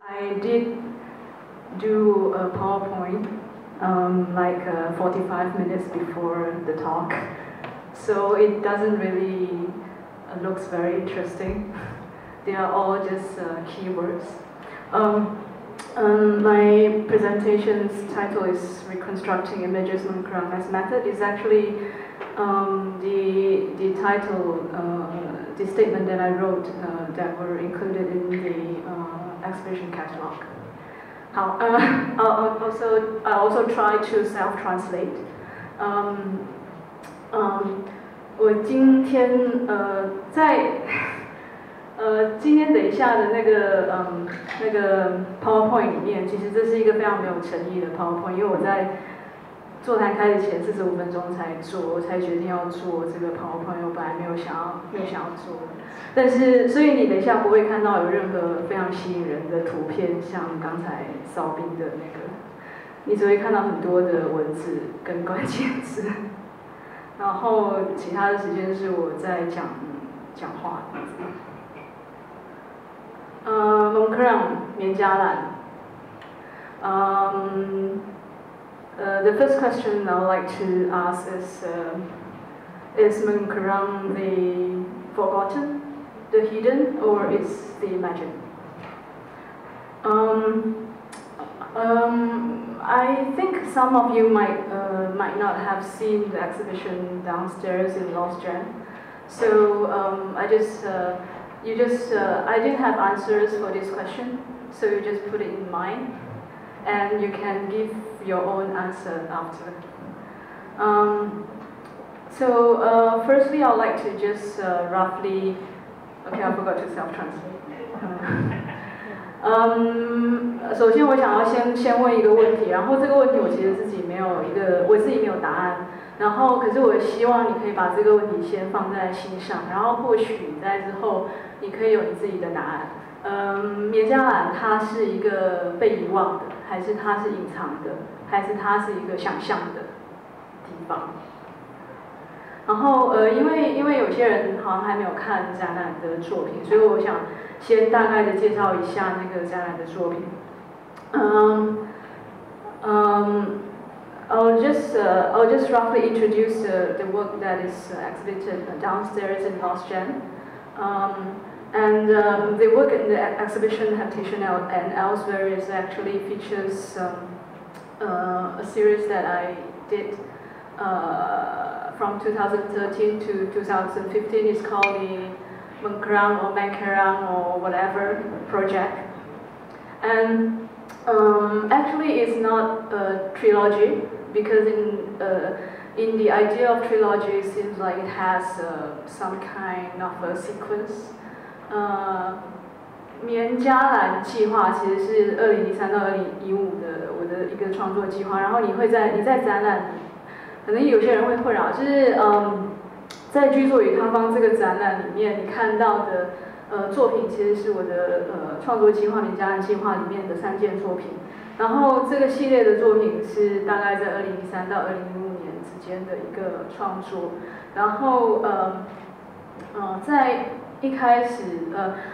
I did do a PowerPoint like 45 minutes before the talk, so it doesn't really looks very interesting. They are all just keywords. My presentation's title is Reconstructing Images on Mass Method. Is actually the title, the statement that I wrote that were included in the exhibition catalog. I also try to self-translate. 我今天今天等一下的那个 PowerPoint 里面，其实这是一个非常没有诚意的 PowerPoint， 因为我在座谈开始前45分钟才做，我才决定要做这个 PowerPoint， 我本来没有想要做的。但是，所以你等一下不会看到有任何非常吸引人的图片，像刚才扫兵的那个，你只会看到很多的文字跟关键字，然后其他的时间是我在讲话。蒙克朗棉加兰。The first question I would like to ask is Mungkurang the forgotten, the hidden, or is the imagined? I think some of you might not have seen the exhibition downstairs in Lost Gen, so I didn't have answers for this question, so you just put it in mind, and you can give your own answer after. Firstly, I'd like to just roughly. Okay, I forgot to self-translate. 首先我想要先问一个问题，然后这个问题我其实自己没有答案，然后可是我希望你可以把这个问题先放在心上，然后或许在之后你可以有你自己的答案。棉加兰它是一个被遗忘的，还是它是隐藏的，还是它是一个想象的地方？然后因为有些人好像还没有看展览的作品，所以我想先大概的介绍一下那个展览的作品。I'll just roughly introduce the work that is exhibited downstairs in Lost Gen. And the work in the exhibition Habitation and elsewhere is actually features a series that I did from 2013 to 2015. It's called the Mungkurang or Mangkarang or whatever project. And actually it's not a trilogy, because in the idea of trilogy it seems like it has some kind of a sequence. 棉加兰计划其实是2013到2015的我的一个创作计划，然后你在展览，可能有些人会困扰，就是在居所与他方这个展览里面，你看到的作品其实是我的创作计划棉加兰计划里面的3件作品，然后这个系列的作品是大概在2013到2015年之间的一个创作，然后在一开始，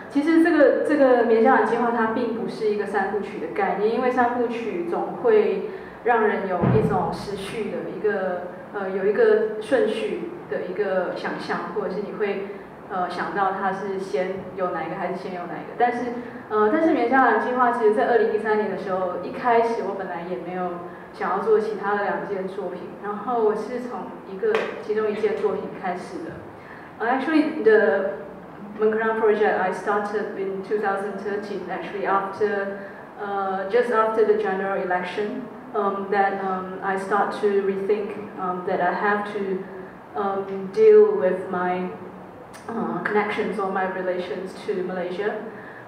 其实这个棉加兰计划它并不是一个3部曲的概念，因为3部曲总会让人有一种时序的有一个顺序的一个想象，或者是你会想到它是先有哪一个还是先有哪一个。但是棉加兰计划其实在2013年的时候，一开始我本来也没有想要做其他的2件作品，然后我是从其中一件作品开始的。Actually, the Mungkurang project I started in 2013. Actually, just after the general election, that I start to rethink that I have to deal with my connections or my relations to Malaysia,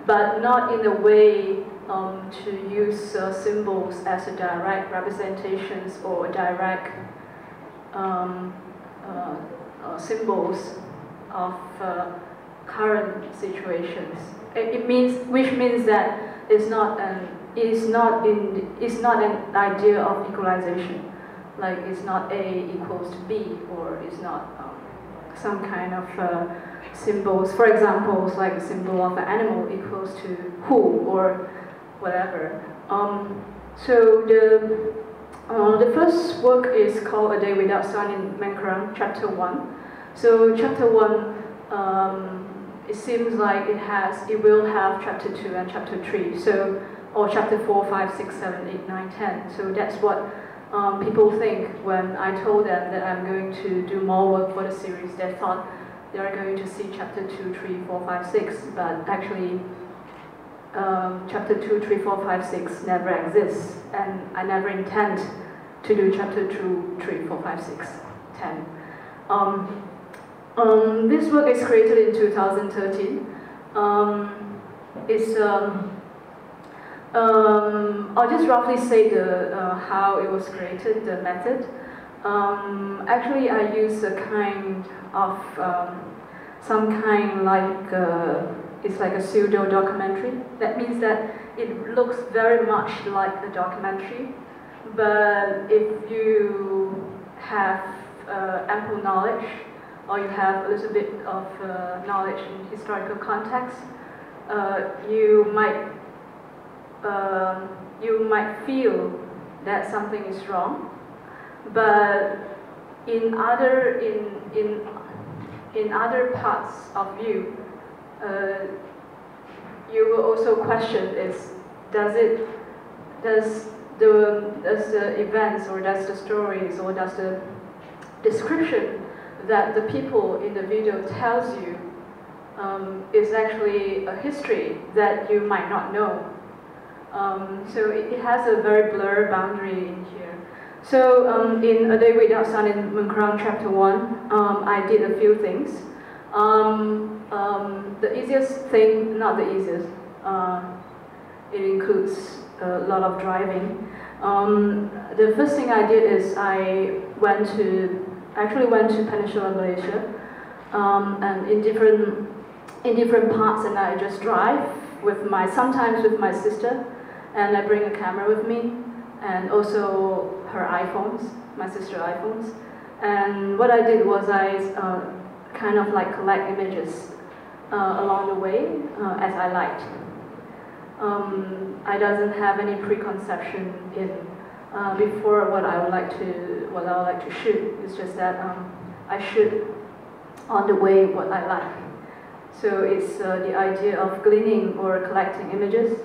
but not in a way to use symbols as a direct representations or direct symbols of current situations. Which means that it's not an idea of equalization, like it's not A equals to B, or it's not some kind of symbols. For example, like the symbol of an animal equals to who, or whatever. So the first work is called A Day Without Sun in Mankarang, Chapter 1. So Chapter 1, it seems like it will have Chapter 2 and Chapter 3. So, or Chapter 4, 5, 6, 7, 8, 9, 10. So that's what people think when I told them that I'm going to do more work for the series. They thought they are going to see Chapter 2, 3, 4, 5, 6, but actually Chapter 2, 3, 4, 5, 6 never exists, and I never intend to do Chapter 2, 3, 4, 5, 6, 10. This work is created in 2013. I'll just roughly say how it was created, the method. Actually, I use a kind of, it's like a pseudo documentary. That means that it looks very much like a documentary, but if you have ample knowledge, or you have a little bit of knowledge in historical context, you might feel that something is wrong, but in other parts of you, you will also question: does the events, or does the stories, or does the description that the people in the video tells you is actually a history that you might not know. So it has a very blurred boundary in here. So in A Day Without Sun in Mankarang Chapter 1, I did a few things. The easiest thing, not the easiest, it includes a lot of driving. The first thing I did is I actually went to Peninsula Malaysia, and in different parts, and I just drive sometimes with my sister, and I bring a camera with me, and also her iPhones, my sister's iPhones. And what I did was I kind of like collect images along the way as I liked. I doesn't have any preconception before what I would like to shoot. It's just that I shoot on the way what I like. So it's the idea of gleaning or collecting images.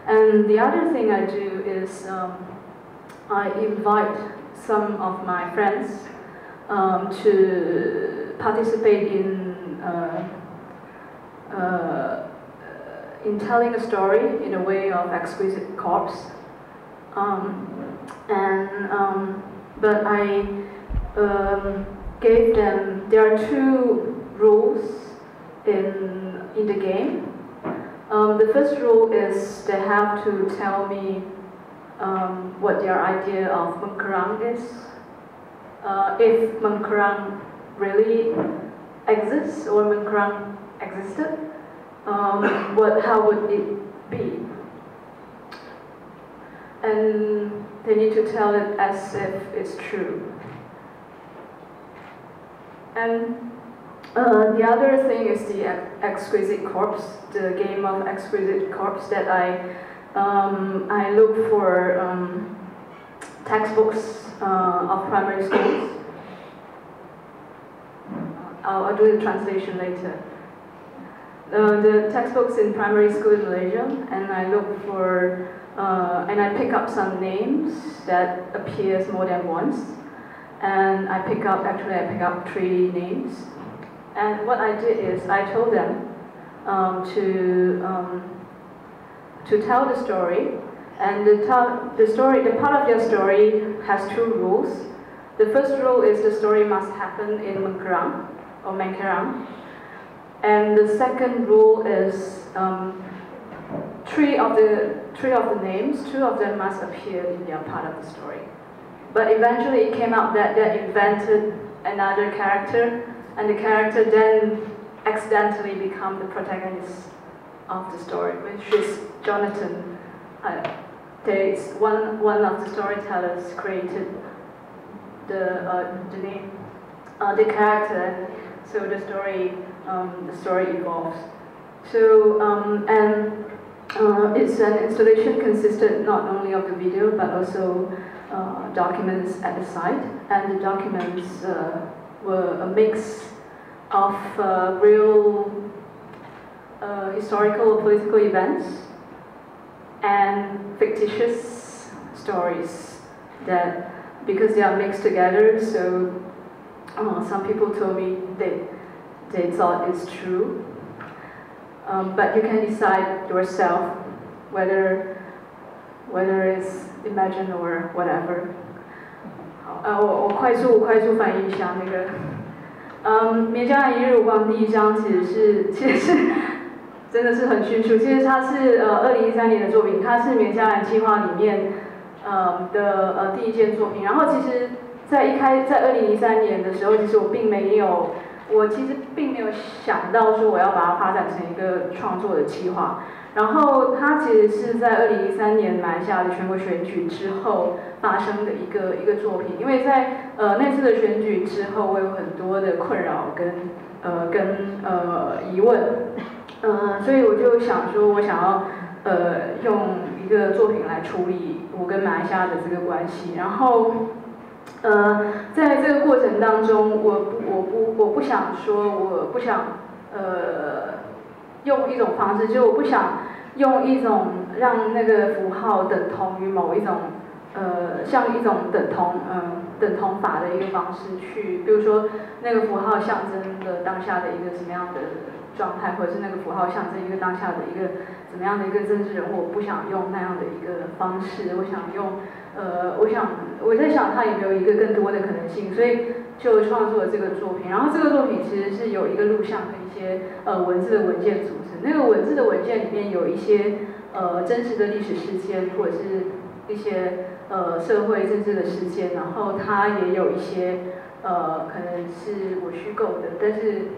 And the other thing I do is I invite some of my friends to participate in telling a story in a way of exquisite corpse. But I gave them, there are two rules in the game. The first rule is they have to tell me what their idea of Mankarang is. If Mankarang really exists, or Mankarang existed, how would it be? And they need to tell it as if it's true. And the other thing is the exquisite corpse, the game of exquisite corpse that I look for textbooks of primary schools. I'll do the translation later. The textbooks in primary school in Malaysia, and I look for, and I pick up some names that appears more than once. And I pick up 3 names. And what I did is I told them to tell the story, and the part of their story has 2 rules. The first rule is the story must happen in Mankarang or Mankarang, and the second rule is 3 of the names, 2 of them must appear in their part of the story. But eventually it came out that they invented another character, and the character then accidentally become the protagonist of the story, which is Jonathan. One of the storytellers created the name, the character, and so the story evolves. So and It's an installation consisted not only of the video but also documents at the site, and the documents were a mix of real historical or political events and fictitious stories that, because they are mixed together, so some people told me they thought it's true. But you can decide yourself whether it's imagined or whatever. 我快速翻译一下那个，棉家兰一日无光第一章其实是真的是很迅速，其实它是2013年的作品，它是棉家兰计划里面的第一件作品。然后其实在2003年的时候，其实我其实并没有想到说我要把它发展成一个创作的计划。然后它其实是在2013年马来西亚的全国选举之后发生的一个作品。因为在那次的选举之后，我有很多的困扰跟疑问，所以我就想说，我想要用一个作品来处理我跟马来西亚的这个关系。然后在这个过程当中，我不想用一种方式，就是我不想用一种让那个符号等同于某一种像一种等同法的一个方式去，比如说那个符号象征的当下的一个什么样的状态，或者是那个符号象征一个当下的一个怎么样的一个政治人物，我不想用那样的一个方式，我想用我在想它有没有一个更多的可能性，所以就创作了这个作品。然后这个作品其实是有一个录像和一些文字的文件组成。那个文字的文件里面有一些真实的历史事件，或者是一些社会政治的事件，然后它也有一些可能是我虚构的，但是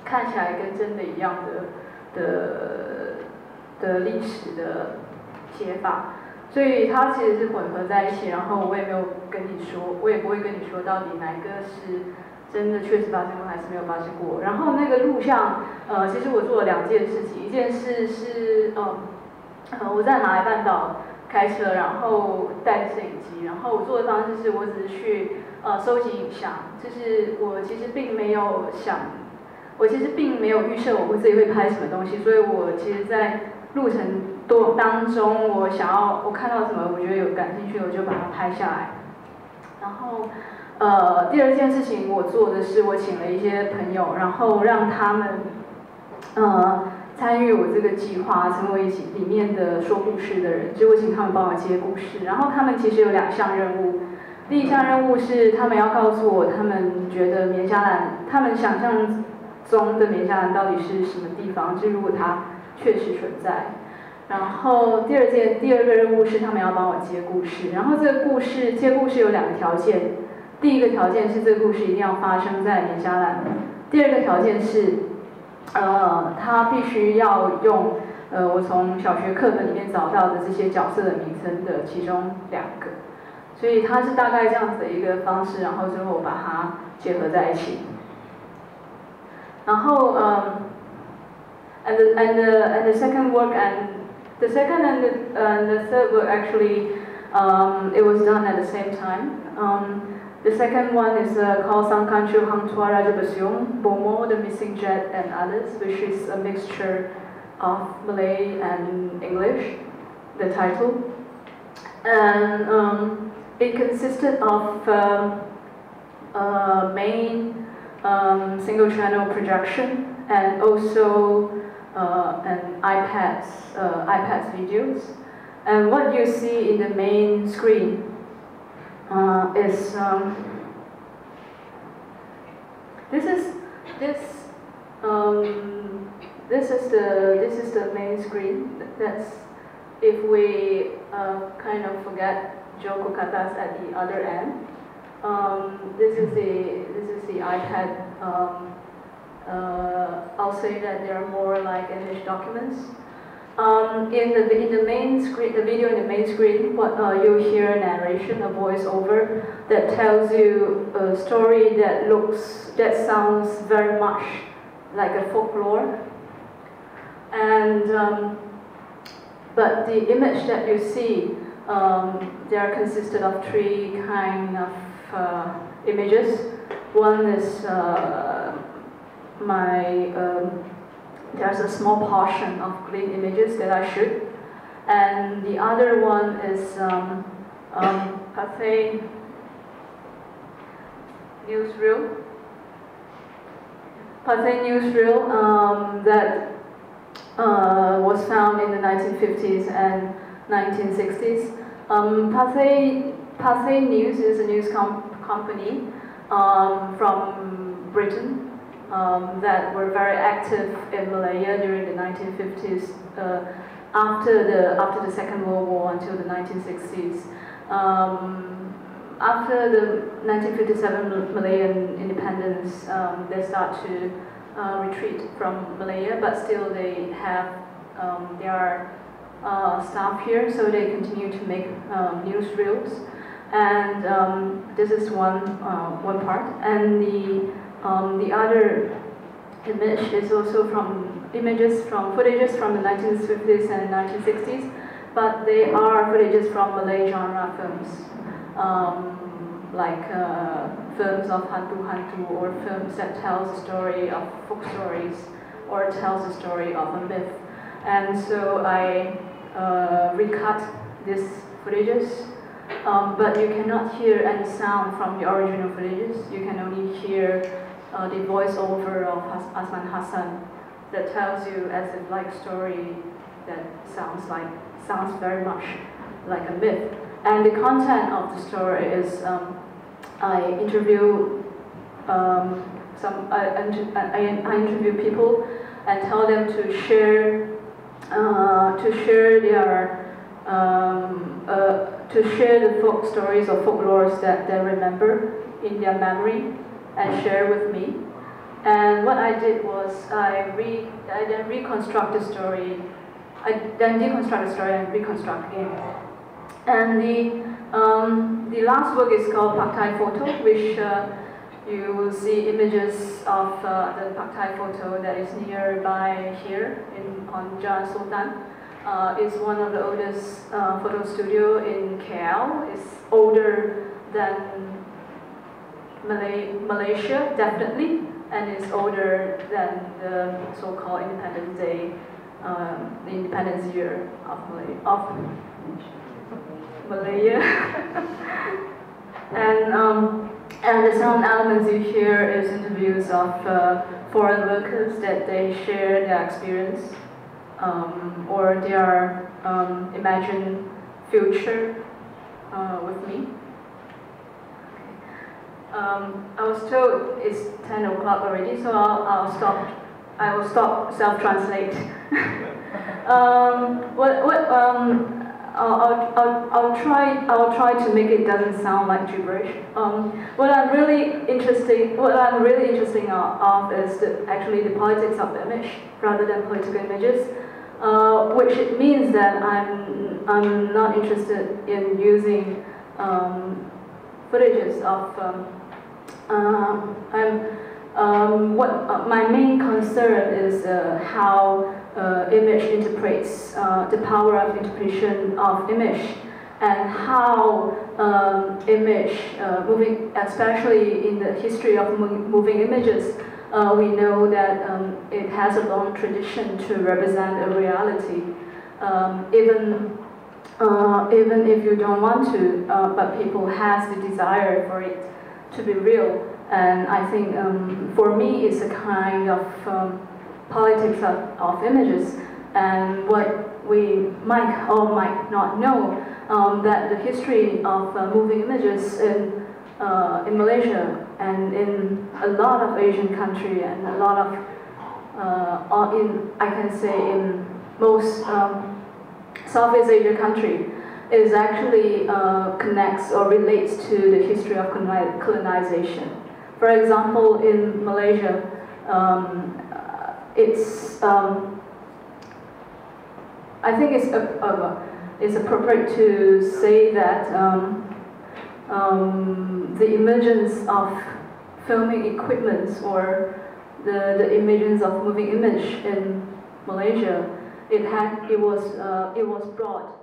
看起来跟真的一样的历史的写法。所以它其实是混合在一起，然后我也没有跟你说，我也不会跟你说到底哪一个是真的确实发生过还是没有发生过。然后那个录像，其实我做了2件事情，一件事是我在马来半岛开车，然后带着摄影机，然后我做的方式是我只是去收集影像，就是我其实并没有预设我自己会拍什么东西，所以我其实在路程当中，我看到什么我觉得有感兴趣，我就把它拍下来。然后第2件事情我做的是，我请了一些朋友，然后让他们参与我这个计划，成为里面的说故事的人，就我请他们帮我接故事。然后他们其实有2项任务，第1项任务是他们要告诉我他们觉得棉加兰，他们想象中的棉加兰到底是什么地方，就如果它确实存在。然后第2个任务是他们要帮我接故事，然后这个接故事有2个条件，第1个条件是这个故事一定要发生在棉加兰，第2个条件是，他必须要用我从小学课本里面找到的这些角色的名称的其中2个，所以它是大概这样子的一个方式，然后最后我把它结合在一起。然后and the second work and the second and the third work actually it was done at the same time. The second one is called Sangkanchu Hang Tua Raja Basyong, Bomo, the Missing Jet and Others, which is a mixture of Malay and English, the title. And it consisted of main single channel projection and also an iPads videos. And what you see in the main screen is this is the main screen. That's if we kind of forget Joko Katas at the other end. This is the iPad. I'll say that they are more like English documents. In the main screen, the video in the main screen, you'll hear a narration, a voiceover that tells you a story that sounds very much like a folklore. And but the image that you see, they are consisted of three kind of images. One is there's a small portion of green images that I shoot, and the other one is Pathé newsreel. Pathé newsreel that was found in the 1950s and 1960s. Pathé News is a news company from Britain that were very active in Malaya during the 1950s, after the Second World War until the 1960s. After the 1957 Malayan independence, they start to retreat from Malaya, but still they have their staff here, so they continue to make newsreels. And this is one part, and the other image is also from footages from the 1950s and 1960s, but they are footages from Malay genre films, like films of hantu-hantu, or films that tells the story of folk stories, or tells the story of a myth. And so I recut these footages, but you cannot hear any sound from the original footages. You can only hear the voiceover of Asman Hassan that tells you as if like story that sounds very much like a myth. And the content of the story is I interview I interview people and tell them to share the folk stories or folklores that they remember in their memory and share with me. And what I did was I then reconstruct the story. I then deconstruct the story and reconstruct again. And the last work is called Pak Thai Photo, which you will see images of the Pak Thai Photo that is nearby here on Jalan Sultan. It's one of the oldest photo studio in KL. It's older than Malaysia, definitely, and it's older than the so-called Independence Day, the Independence year of Malaya. And the sound elements you hear is interviews of foreign workers that they share their experience or their imagined future with me. I was told it's 10 o'clock already, so I will stop self-translate. I'll try to make it doesn't sound like gibberish. What I'm really interested of is actually the politics of the image rather than political images, which it means that I'm not interested in using footages of. My main concern is how image interprets, the power of interpretation of image, and how image, especially in the history of moving images, we know that it has a long tradition to represent a reality, even if you don't want to, but people has the desire for it to be real. And I think for me it's a kind of politics of images, and what we might or might not know, that the history of moving images in Malaysia and in a lot of Asian countries and a lot of I can say in most Southeast Asia country is actually connects or relates to the history of colonization. For example, in Malaysia, I think it's appropriate to say that the emergence of filming equipment or the emergence of moving image in Malaysia it was brought